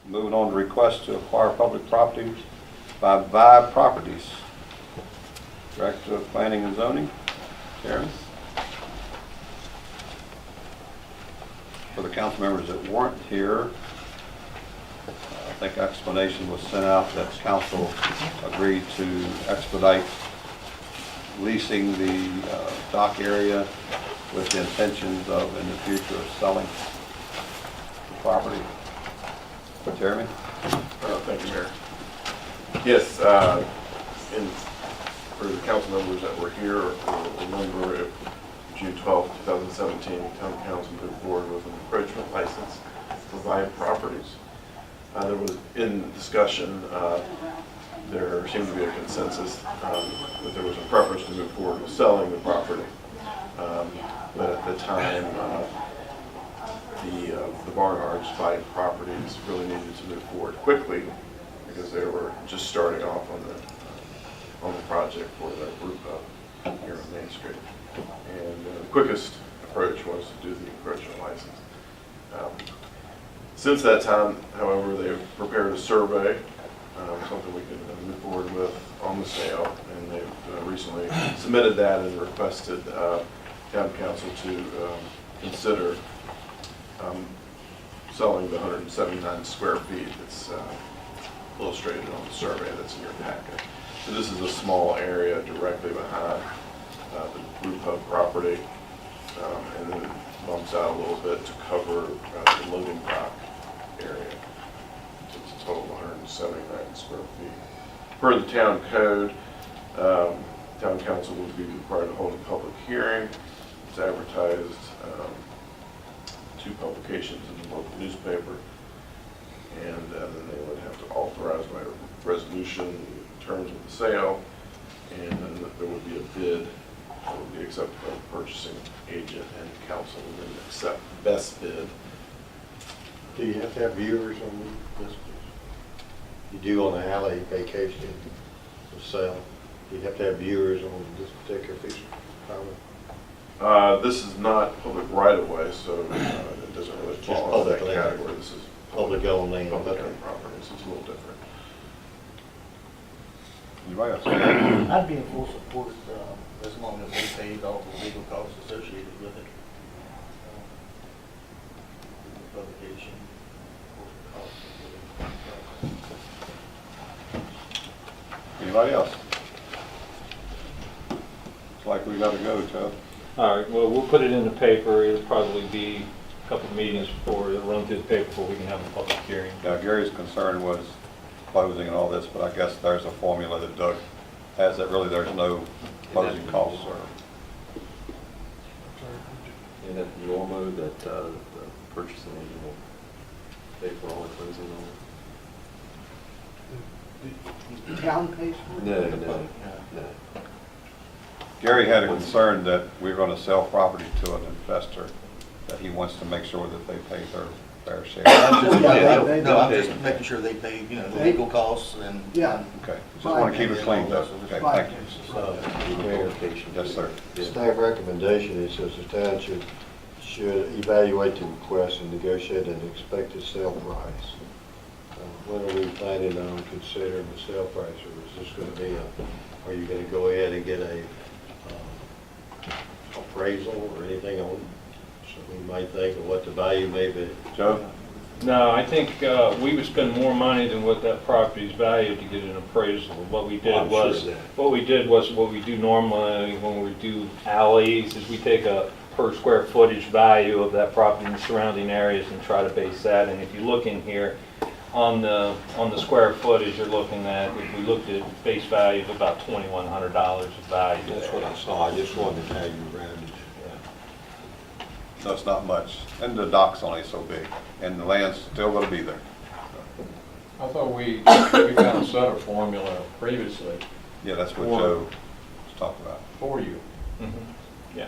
Moving on to request to acquire public property by Vibe Properties. Director of Planning and Zoning, Chairman. For the council members that weren't here, I think explanation was sent out that council agreed to expedite leasing the dock area with the intentions of, in the future, of selling the property. Chairman? Thank you, Mayor. Yes, for the council members that were here, will remember June 12, 2017, Town Council moved forward with an encroachment license for Vibe Properties. There was, in discussion, there seemed to be a consensus that there was a preference to move forward with selling the property. But at the time, the Barnard's Vibe Properties really needed to move forward quickly because they were just starting off on the project for the group up here on Main Street. And the quickest approach was to do the encroachment license. Since that time, however, they've prepared a survey, something we can move forward with on the sale, and they've recently submitted that and requested Town Council to consider selling the 179 square feet that's illustrated on the survey that's in your packet. So this is a small area directly behind the group hub property, and then it bumps out a little bit to cover the loading dock area. So it's a total of 179 square feet. Per the town code, Town Council would be required to hold a public hearing. It's advertised 2 publications in the local newspaper, and then they would have to authorize by resolution terms of the sale, and then there would be a bid that would be accepted by the purchasing agent, and council would then accept the best bid. Do you have to have viewers on this? You do on the alley vacation for sale. Do you have to have viewers on this particular piece of property? This is not public right-of-way, so it doesn't really Just fall into that public land. category. This is Public owned land. public Okay. owned properties. It's a little different. Anybody else? I'd be in full support as long as they paid all the legal costs associated with it. Publication, Anybody else? Looks like we gotta go, Joe. All right, well, we'll put it in the paper. It'll probably be a couple of meetings before it'll run through the paper before we can have a public hearing. Now, Gary's concern was closing and all this, but I guess there's a formula that Doug has that really there's no closing costs or. And that normal that the purchasing agent will pay for all the closing on The town pays for it? it? No. Gary had a concern that we're gonna sell property to an investor, that he wants to make sure that they pay their fair share. No, I'm just making sure they pay, you know, the legal costs and. Yeah. Okay, just wanna keep it clean, Doug. Okay, thank you. Mayor, Yes, sir. staff recommendation is that the township should evaluate the request and negotiate an expected sale price. When are we planning on considering the sale price, or is this going to be are you going to go ahead and get a appraisal or anything on it? So we might think of what the value may be. Joe? No, I think we would spend more money than what that property is valued to get an appraisal. What we did I'm sure was, of that. what we do normally when we do alleys is we take a per square footage value of that property in the surrounding areas and try to base that. And if you look in here, on the square footage, you're looking at, if we looked at base value of about $2,100 of value. That's what I saw. I just wanted to tell you around it. So it's not much, and the dock's only so big, and the land's still gonna be there. I thought we kind of set a formula previously Yeah, that's what Or- Joe was talking about. for you. Mhm. Yeah.